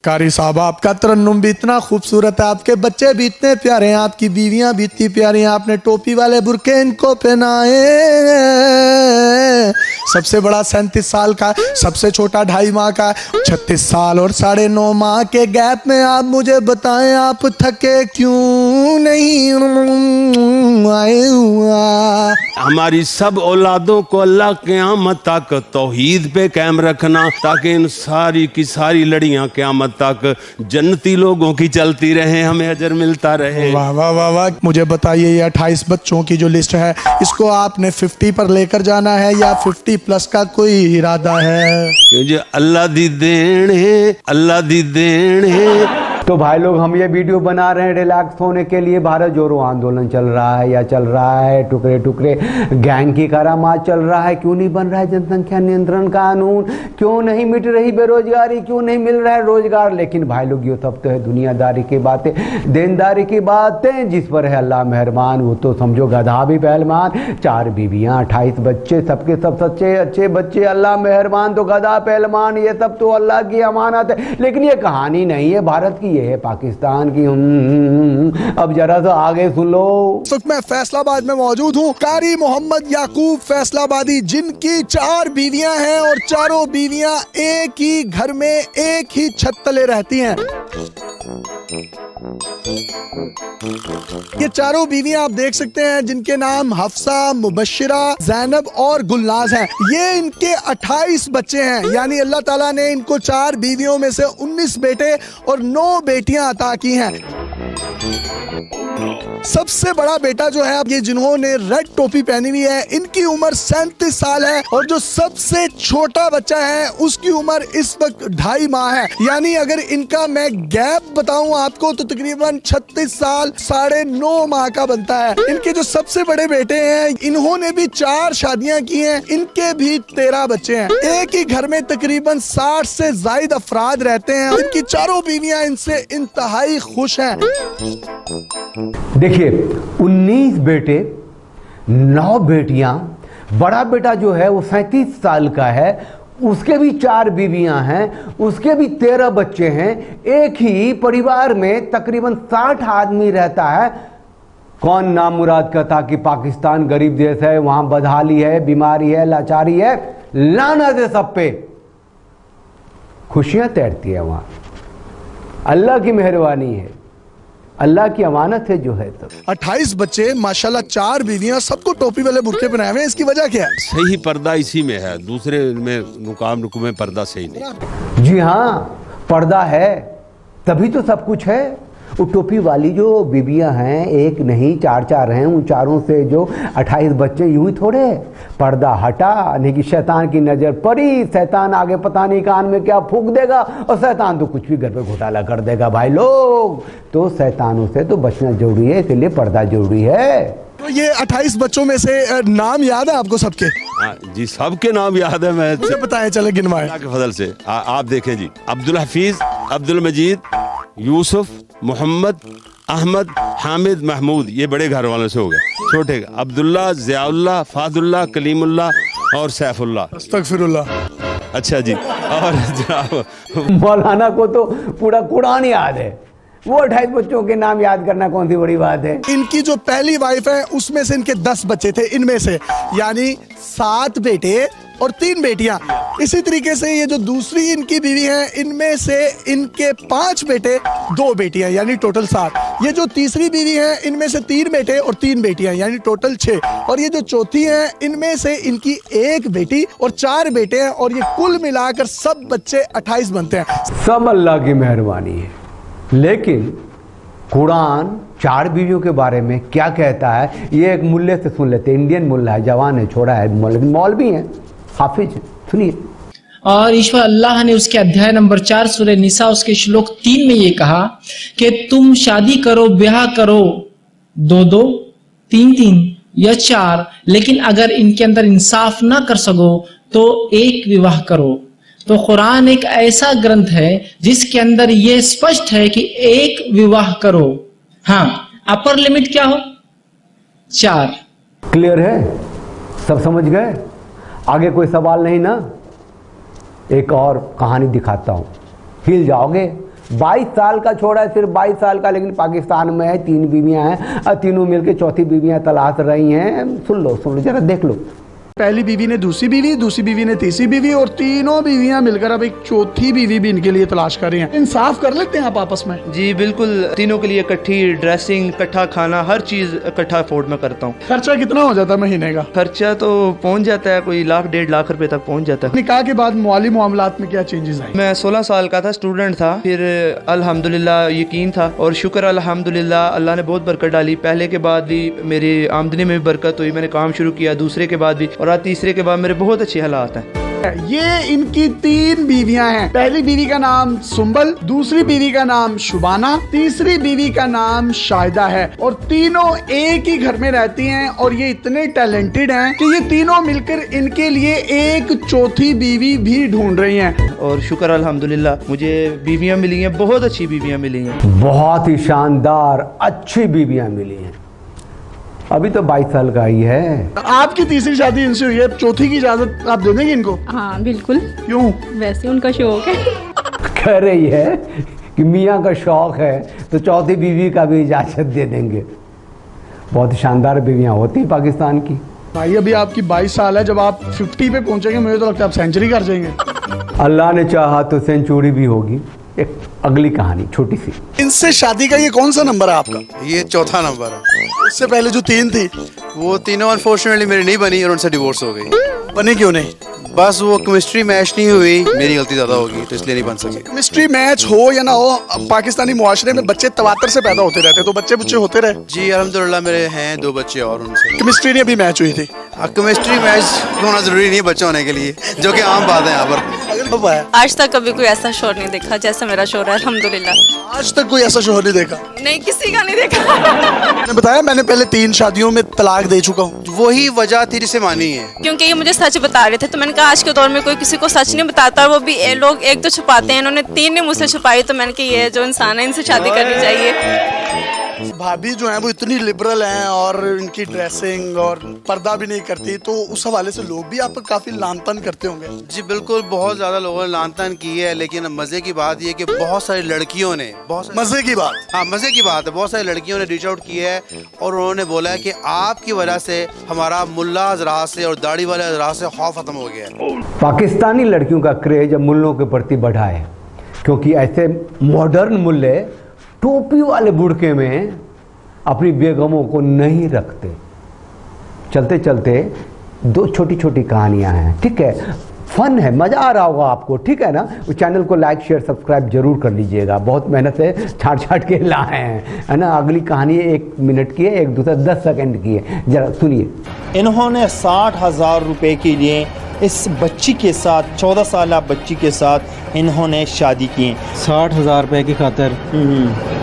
कारी साहब, आपका तरन्नुम भी इतना खूबसूरत है, आपके बच्चे भी इतने प्यारे हैं, आपकी बीवियां भी इतनी प्यारी हैं, आपने टोपी वाले बुरके इनको पहनाए। सबसे बड़ा 37 साल का, सबसे छोटा 2.5 माह का, 36 साल और 9.5 माह के गैप में आप मुझे बताएं, आप थके क्यों नहीं आए हुआ। हमारी सब औलादों को अल्लाह क़यामत तक तौहीद पे कायम रखना, ताकि इन सारी की सारी लड़ियां क़यामत तक जन्नती लोगों की चलती रहे, हमें अजर मिलता रहे। वाह वाह वाह वाह। मुझे बताइए, ये 28 बच्चों की जो लिस्ट है, इसको आपने 50 पर लेकर जाना है या 50 प्लस का कोई इरादा है? जो अल्लाह दी देन है, अल्लाह दी देन है। तो भाई लोग, हम ये वीडियो बना रहे हैं रिलैक्स होने के लिए। भारत जोड़ो आंदोलन चल रहा है या चल रहा है, टुकड़े टुकड़े गैंग की करामात चल रहा है, क्यों नहीं बन रहा है जनसंख्या नियंत्रण कानून, क्यों नहीं मिट रही बेरोजगारी, क्यों नहीं मिल रहा है रोजगार। लेकिन भाई लोग, ये सब तो है दुनियादारी की बातें, देनदारी की बातें, जिस पर है अल्लाह मेहरबान, वो तो समझो गधा भी पहलवान। 4 बीवियां, 28 बच्चे, सबके सब सच्चे अच्छे बच्चे, अल्लाह मेहरबान तो गधा पहलवान, ये सब तो अल्लाह की अमानत है। लेकिन ये कहानी नहीं है भारत की, ये है पाकिस्तान की। अब जरा सा आगे सुन लो। इस वक्त मैं फैसलाबाद में मौजूद हूँ। कारी मोहम्मद याकूब फैसलाबादी, जिनकी 4 बीवियां हैं और चारों बीवियां एक ही घर में एक ही छत तले रहती हैं। ये चारों बीवियां आप देख सकते हैं, जिनके नाम हफ्सा, मुबश्शिरा, ज़ैनब और गुलनाज हैं। ये इनके 28 बच्चे हैं, यानी अल्लाह ताला ने इनको 4 बीवियों में से 19 बेटे और 9 बेटियां अता की हैं। सबसे बड़ा बेटा जो है, ये जिन्होंने रेड टोपी पहनी हुई है, इनकी उम्र 37 साल है और जो सबसे छोटा बच्चा है उसकी उम्र इस वक्त 2.5 माह है। यानी अगर इनका मैं गैप बताऊं आपको तो तकरीबन 36 साल 9.5 माह का बनता है। इनके जो सबसे बड़े बेटे हैं, इन्होंने भी 4 शादियां की हैं, इनके भी 13 बच्चे हैं। एक ही घर में तकरीबन 60 से ज्यादा अफराद रहते हैं। इनकी चारों बीवियां इनसे इंतहाई खुश हैं। देखिए, 19 बेटे, 9 बेटियां। बड़ा बेटा जो है वो 37 साल का है, उसके भी 4 बीवियां हैं, उसके भी 13 बच्चे हैं। एक ही परिवार में तकरीबन 60 आदमी रहता है। कौन नाम मुराद कहता कि पाकिस्तान गरीब देश है, वहां बदहाली है, बीमारी है, लाचारी है, लानत है सब पे। खुशियां तैरती है वहां, अल्लाह की मेहरबानी है, अल्लाह की अमानत है जो है। तो 28 बच्चे, माशाल्लाह, 4 बीवियां, सबको टोपी वाले बुरके पहनाए हुए हैं। इसकी वजह क्या है? सही पर्दा इसी में है, दूसरे में मुकाम में पर्दा सही नहीं। जी हाँ, पर्दा है तभी तो सब कुछ है। वो टोपी वाली जो बीबियां हैं, एक नहीं 4 हैं, उन चारों से जो 28 बच्चे, यूं ही थोड़े। पर्दा हटा, नहीं कि शैतान की नजर पड़ी, शैतान आगे पता नहीं कान में क्या फूंक देगा, और शैतान तो कुछ भी घर पे घोटाला कर देगा। भाई लोग, तो शैतानों से तो बचना जरूरी है, इसलिए पर्दा जरूरी है। तो ये 28 बच्चों में से नाम याद है आपको सबके? हाँ जी, सबके नाम याद है। मैं मुझे बताएं, चले गिनवाएं। अल्लाह के फजल से आप देखें जी, अब्दुल हफीज, अब्दुल मजीद, यूसुफ, मोहम्मद, अहमद, हामिद, महमूद, ये बड़े घर वालों से हो गए। छोटे अब्दुल्ला, ज़ियाउल्लाह, फादुल्लाह, कलीमुल्लाह और सैफुल्लाह। अस्तगफिरुल्लाह। अच्छा जी, और जनाब मौलाना को तो पूरा कुरान याद है, वो 28 बच्चों के नाम याद करना कौन सी बड़ी बात है। इनकी जो पहली वाइफ है, उसमें से इनके 10 बच्चे थे, इनमें से यानी 7 बेटे और 3 बेटियां। इसी तरीके से ये जो दूसरी इनकी बीवी है, इनमें से इनके 5 बेटे, 2 बेटियां, यानी टोटल 7। ये जो तीसरी बीवी है, इनमें से 3 बेटे और 3 बेटियां, यानी टोटल 6। और ये जो चौथी है, इनमें से इनकी 1 बेटी और 4 बेटे हैं, और ये कुल मिलाकर सब बच्चे 28 बनते हैं। सब अल्लाह की मेहरबानी है। लेकिन कुरान 4 बीवियों के बारे में क्या कहता है, ये एक मुल्ले से सुन लेते। इंडियन मुल्ला है, जवान है, छोड़ा है, मौलवी है, हाफिज है, सुनिए। और ईश्वर अल्लाह ने उसके अध्याय नंबर 4 सूरह निसा उसके श्लोक 3 में ये कहा कि तुम शादी करो, ब्याह करो 2-2, 3-3 या 4, लेकिन अगर इनके अंदर इंसाफ ना कर सको तो 1 विवाह करो। तो कुरान एक ऐसा ग्रंथ है जिसके अंदर ये स्पष्ट है कि 1 विवाह करो। हाँ, अपर लिमिट क्या हो? 4। क्लियर है? सब समझ गए? आगे कोई सवाल नहीं ना? एक और कहानी दिखाता हूं, हिल जाओगे। 22 साल का छोड़ा है, सिर्फ 22 साल का, लेकिन पाकिस्तान में है, 3 बीवियां हैं और तीनों मिलकर चौथी बीवियां तलाश रही हैं। सुन लो जरा देख लो। पहली बीवी ने दूसरी बीवी ने तीसरी बीवी, और तीनों बीवियां मिलकर अब एक चौथी बीवी भी इनके लिए तलाश कर रही हैं। इंसाफ कर लेते हैं आप आपस में? जी बिल्कुल, तीनों के लिए इकट्ठी ड्रेसिंग, इकट्ठा खाना, हर चीज इकट्ठा अफोर्ड में करता हूँ। खर्चा कितना हो जाता है महीने का? खर्चा तो पहुँच जाता है कोई 1 1.5 लाख रुपए तक पहुँच जाता है। निकाह के बाद माली मामलात में क्या चेंजेस आए? मैं 16 साल का था, स्टूडेंट था, फिर अल्हम्दुलिल्लाह यकीन था और शुक्र अल्हम्दुलिल्लाह अल्लाह ने बहुत बरकत डाली। पहले के बाद भी मेरी आमदनी में भी बरकत हुई, मैंने काम शुरू किया, दूसरे के बाद भी, और आज तीसरे के बाद मेरे बहुत अच्छे हालात हैं। ये इनकी 3 बीवियां हैं। पहली बीवी का नाम सुंबल, दूसरी बीवी का नाम शुबाना, तीसरी बीवी का नाम शाहिदा है, और तीनों एक ही घर में रहती हैं। और ये इतने टैलेंटेड हैं कि ये तीनों मिलकर इनके लिए एक चौथी बीवी भी ढूंढ रही हैं। और शुक्र अल्हम्दुलिल्लाह मुझे बीवियां मिली हैं, बहुत अच्छी बीवियां मिली हैं, बहुत ही शानदार अच्छी बीवियां मिली हैं। अभी तो 22 साल का ही है। आपकी तीसरी शादी इनसे हुई है, चौथी की इजाजत आप दे देंगे इनको? हाँ बिल्कुल। क्यों? वैसे उनका शौक है। कह रही है कि मियाँ का शौक है तो चौथी बीवी का भी इजाजत दे देंगे। बहुत शानदार बीवियां होती पाकिस्तान की। भाई अभी आपकी 22 साल है, जब आप 50 पे पहुंचेंगे मुझे तो लगता है आप सेंचुरी कर जाएंगे। अल्लाह ने चाहा तो सेंचुरी भी होगी। एक अगली कहानी छोटी सी। इनसे शादी का ये कौन सा नंबर है आपका? ये चौथा नंबर है। इससे पहले जो 3 थी वो तीनों अनफॉर्चुनेटली मेरी नहीं बनी और उनसे डिवोर्स हो गई। बने क्यों नहीं? बस वो केमिस्ट्री मैच नहीं हुई, मेरी गलती ज्यादा होगी तो इसलिए नहीं बन सकी। केमिस्ट्री मैच हो या ना हो, पाकिस्तानी मुआशरे में बच्चे तवातर से पैदा होते रहते, तो बच्चे होते रहे। जी अल्हम्दुलिल्लाह मेरे हैं 2 बच्चे और उनसे। केमिस्ट्री नहीं अभी मैच हुई थी? केमिस्ट्री मैच होना जरूरी नहीं बच्चे होने के लिए, जो कि आम बात है यहाँ पर। आज तक कभी कोई ऐसा शोर नहीं देखा जैसा मेरा शोर है अल्हम्दुलिल्लाह। आज तक कोई ऐसा शोर नहीं देखा? नहीं, किसी का नहीं देखा। मैंने बताया मैंने पहले 3 शादियों में तलाक दे चुका हूँ। वही वजह थी जिसे मानी है, क्योंकि ये मुझे सच बता रहे थे, तो मैंने कहा आज के दौर में कोई किसी को सच नहीं बताता, वो भी लोग एक तो छुपाते हैं, इन्होंने 3 ने मुझसे छुपाई, तो मैंने कहा ये जो इंसान है इनसे शादी करनी चाहिए। भाभी जो है वो इतनी लिबरल हैं और इनकी ड्रेसिंग और पर्दा भी नहीं करती, तो उस हवाले से लोग भी आप पर काफी लानतान करते होंगे। जी बिल्कुल, बहुत ज्यादा लोगों ने लानतान की है, लेकिन मजे की बात ये कि बहुत सारी लड़कियों ने मजे की बात, हाँ मजे की बात है, बहुत सारी लड़कियों ने रीच आउट किया है और उन्होंने बोला है कि आपकी वजह से हमारा मुल्ला हज़रात से और दाढ़ी वाले हज़रात से खौफ खत्म हो गया है। पाकिस्तानी लड़कियों का क्रेज अब मुल्लों के प्रति बढ़ा है, क्योंकि ऐसे मॉडर्न मुल्ले टोपी वाले बुड़के में अपनी बेगमों को नहीं रखते। चलते चलते 2 छोटी छोटी कहानियां हैं, ठीक है, फन है, मज़ा आ रहा होगा आपको, ठीक है ना। उस चैनल को लाइक शेयर सब्सक्राइब जरूर कर लीजिएगा, बहुत मेहनत से छाट के लाए हैं, है ना। अगली कहानी 1 मिनट की है, एक दूसरा 10 सेकंड की है, जरा सुनिए। इन्होंने 60,000 रुपए के लिए इस बच्ची के साथ, 14 साल बच्ची के साथ इन्होंने शादी की। 60,000 रुपए की खातर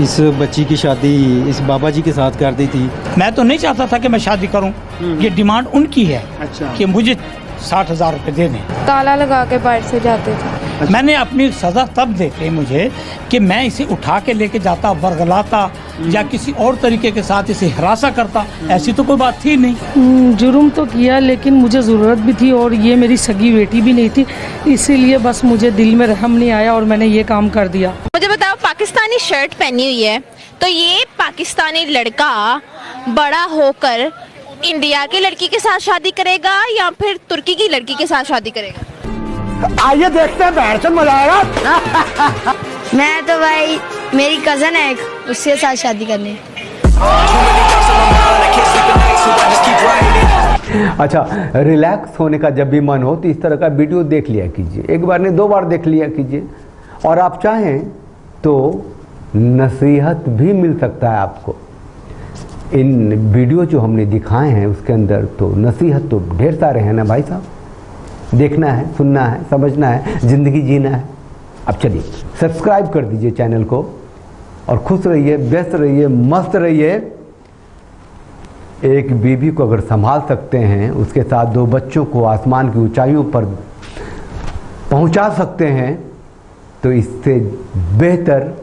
इस बच्ची की शादी इस बाबा जी के साथ कर दी थी। मैं तो नहीं चाहता था कि मैं शादी करूं, ये डिमांड उनकी है। अच्छा। कि मुझे 60,000 रुपए दे दें। ताला लगा के बाहर से जाते थे। अच्छा। मैंने अपनी सजा तब देते मुझे कि मैं इसे उठा के लेके जाता, बरगलाता या किसी और तरीके के साथ इसे हिरासा करता, ऐसी तो कोई बात थी नहीं। जुर्म तो किया, लेकिन मुझे ज़रूरत भी थी और ये मेरी सगी बेटी भी नहीं थी, इसीलिए बस मुझे दिल में रहम नहीं आया और मैंने ये काम कर दिया। मुझे बताओ, पाकिस्तानी शर्ट पहनी हुई है, तो ये पाकिस्तानी लड़का बड़ा होकर इंडिया की लड़की के साथ शादी करेगा या फिर तुर्की की लड़की के साथ शादी करेगा? आइए देखते हैं, बैठ मजा आएगा। मैं तो भाई, मेरी कज़न है एक, उसके साथ शादी करनी। अच्छा, रिलैक्स होने का जब भी मन हो तो इस तरह का वीडियो देख लिया कीजिए, 1 बार नहीं 2 बार देख लिया कीजिए, और आप चाहें तो नसीहत भी मिल सकता है आपको। इन वीडियो जो हमने दिखाए हैं उसके अंदर तो नसीहत तो ढेर सारे हैं ना भाई साहब, देखना है, सुनना है, समझना है, ज़िंदगी जीना है। अब चलिए सब्सक्राइब कर दीजिए चैनल को और खुश रहिए, व्यस्त रहिए, मस्त रहिए। एक बीवी को अगर संभाल सकते हैं, उसके साथ 2 बच्चों को आसमान की ऊंचाइयों पर पहुंचा सकते हैं, तो इससे बेहतर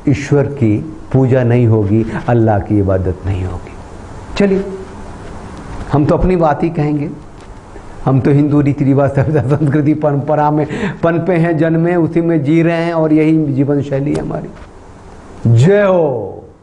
ईश्वर की पूजा नहीं होगी, अल्लाह की इबादत नहीं होगी। चलिए हम तो अपनी बात ही कहेंगे, हम तो हिंदू रीति रिवाज सभ्यता संस्कृति परंपरा में पनपे हैं, जन्मे, उसी में जी रहे हैं और यही जीवन शैली है हमारी। जय हो।